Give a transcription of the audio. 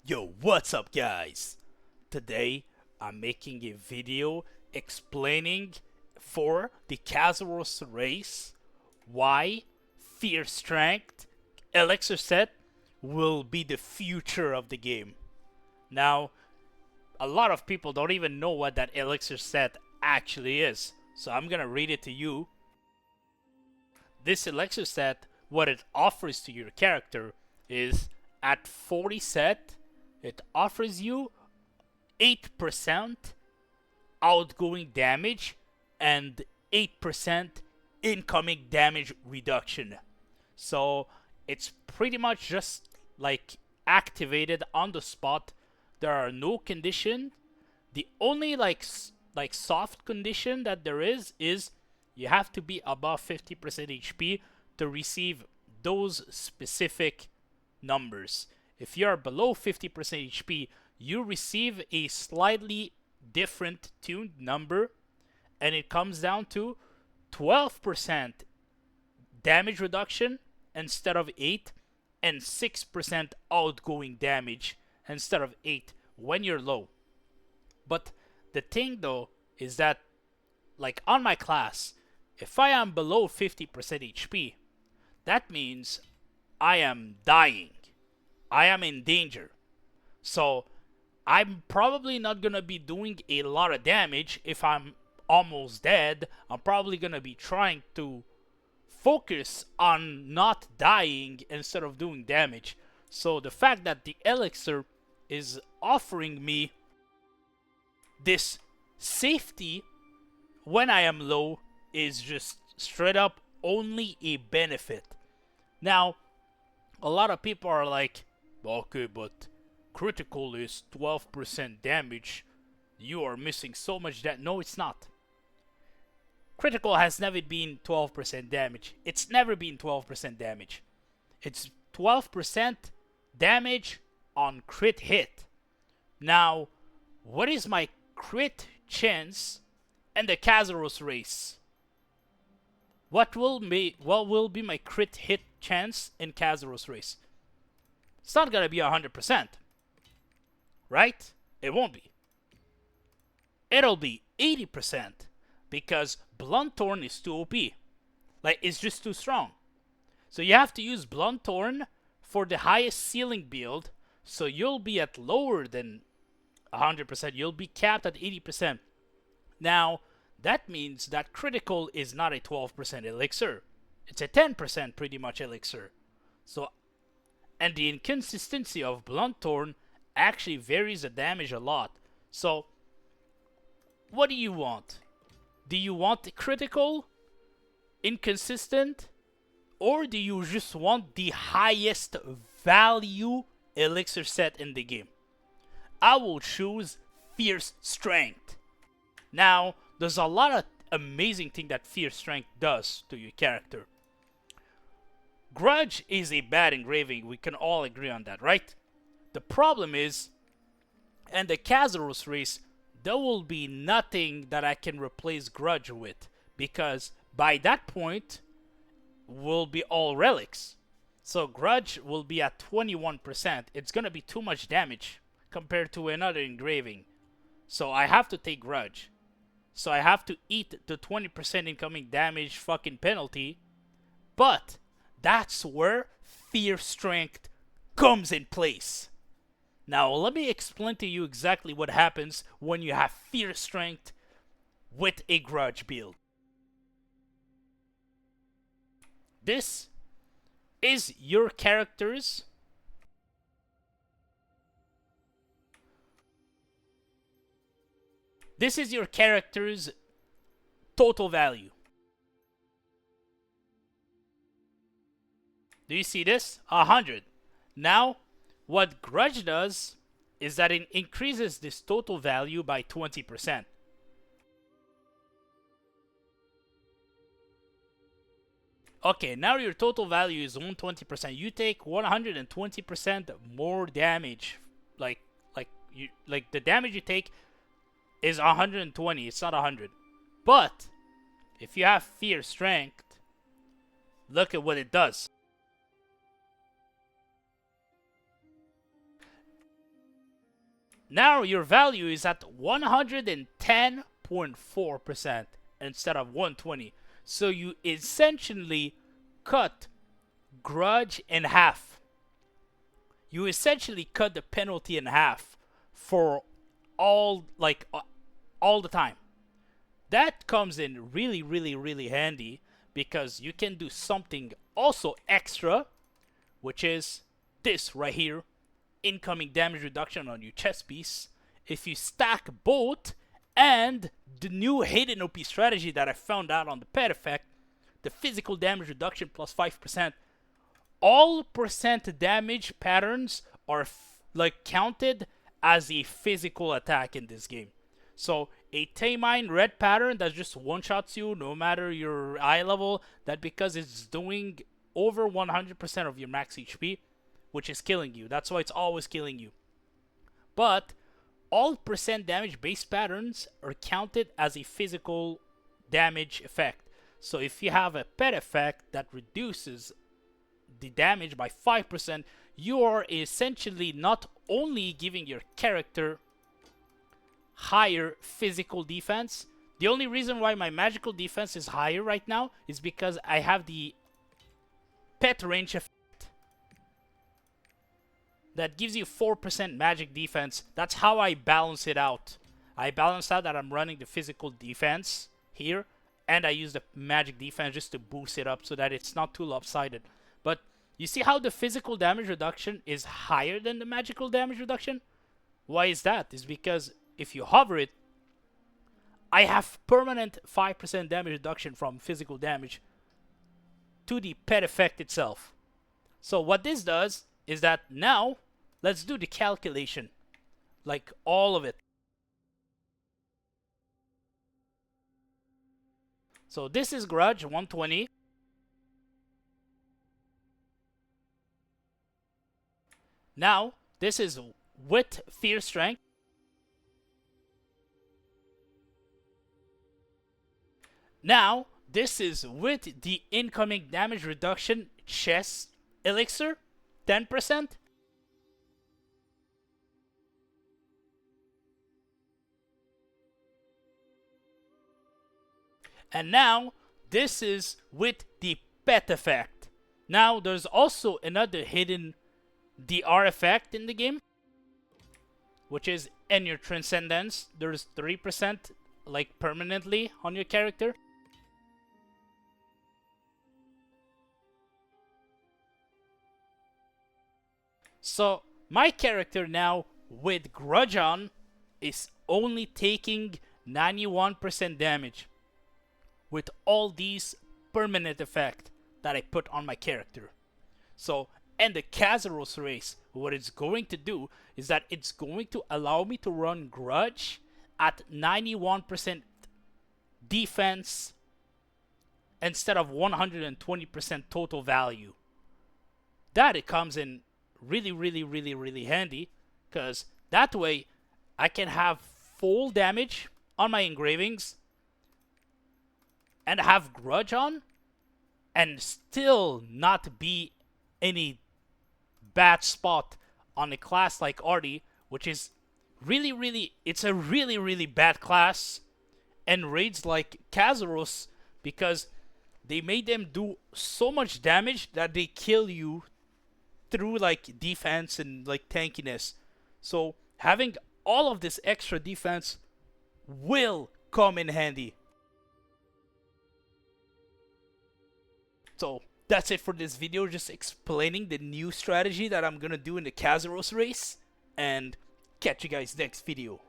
Yo, what's up guys? Today I'm making a video explaining for the Kazeros race why Fear Strength Elixir set will be the future of the game. Now, a lot of people don't even know what that Elixir set actually is, so I'm gonna read it to you. This Elixir set, what it offers to your character is at 40 set, it offers you 8% outgoing damage and 8% incoming damage reduction. So it's pretty much just like activated on the spot. There are no condition. The only like soft condition that there is you have to be above 50% HP to receive those specific numbers. If you are below 50% HP, you receive a slightly different tuned number, and it comes down to 12% damage reduction instead of 8, and 6% outgoing damage instead of 8 when you're low. But the thing though is that, like on my class, if I am below 50% HP, that means I am dying. I am in danger. So I'm probably not gonna be doing a lot of damage. If I'm almost dead, I'm probably gonna be trying to focus on not dying instead of doing damage. So the fact that the Elixir is offering me this safety when I am low is just straight up only a benefit. Now, a lot of people are like, okay, but critical is 12% damage. You are missing so much that. No, it's not. Critical has never been 12% damage. It's never been 12% damage. It's 12% damage on crit hit. Now, what is my crit chance in the Kazeros race? What will be my crit hit chance in Kazeros race? It's not gonna be 100%, right? It won't be. It'll be 80% because Blunt Thorn is too OP. Like, it's just too strong. So you have to use Blunt Thorn for the highest ceiling build, so you'll be at lower than 100%. You'll be capped at 80%. Now, that means that critical is not a 12% elixir. It's a 10% pretty much elixir. So, and the inconsistency of Blunt Thorn actually varies the damage a lot. So, what do you want? Do you want the critical, inconsistent, or do you just want the highest value elixir set in the game? I will choose Fierce Strength. Now, there's a lot of amazing thing that Fierce Strength does to your character. Grudge is a bad engraving, we can all agree on that, right? The problem is, in the Kazeros race, there will be nothing that I can replace Grudge with, because by that point, will be all relics. So Grudge will be at 21%. It's gonna be too much damage compared to another engraving. So I have to take Grudge. So I have to eat the 20% incoming damage fucking penalty. But that's where Fear Strength comes in place. Now let me explain to you exactly what happens when you have Fear Strength with a Grudge build. This is your character's total value. Do you see this? 100. Now, what Grudge does is that it increases this total value by 20%. Okay, now your total value is 120%. You take 120% more damage. Like the damage you take is 120. It's not 100. But if you have Fear Strength, look at what it does. Now your value is at 110.4% instead of 120. So you essentially cut grudge in half. You essentially cut the penalty in half for all the time. That comes in really, really, really handy because you can do something also extra, which is this right here, incoming damage reduction on your chest piece. If you stack both and the new hidden OP strategy that I found out on the pet effect, the physical damage reduction plus 5%, all percent damage patterns are counted as a physical attack in this game. So a Tamine red pattern that just one-shots you no matter your eye level, that because it's doing over 100% of your max HP, which is killing you. That's why it's always killing you. But all percent damage base patterns are counted as a physical damage effect. So if you have a pet effect that reduces the damage by 5%, you are essentially not only giving your character higher physical defense. The only reason why my magical defense is higher right now is because I have the pet range effect that gives you 4% magic defense. That's how I balance it out. I balance out that I'm running the physical defense here, and I use the magic defense just to boost it up so that it's not too lopsided. But you see how the physical damage reduction is higher than the magical damage reduction? Why is that? It's because if you hover it, I have permanent 5% damage reduction from physical damage to the pet effect itself. So what this does is that now, let's do the calculation. Like all of it. So this is Grudge 120. Now, this is with Fear Strength. Now, this is with the incoming damage reduction chest elixir, 10%. And now, this is with the pet effect. Now, there's also another hidden DR effect in the game, which is in your Transcendence. There's 3% like permanently on your character. So my character now with Grudge on is only taking 91% damage with all these permanent effects that I put on my character. So, and the Kazeros race, what it's going to do is that it's going to allow me to run Grudge at 91% defense instead of 120% total value. That it comes in really handy, because that way I can have full damage on my engravings and have Grudge on and still not be any bad spot on a class like Artie, which is it's a really bad class, and raids like Kazeros, because they made them do so much damage that they kill you through like defense and like tankiness. So having all of this extra defense will come in handy. So that's it for this video, just explaining the new strategy that I'm gonna do in the Kazeros race, and catch you guys next video.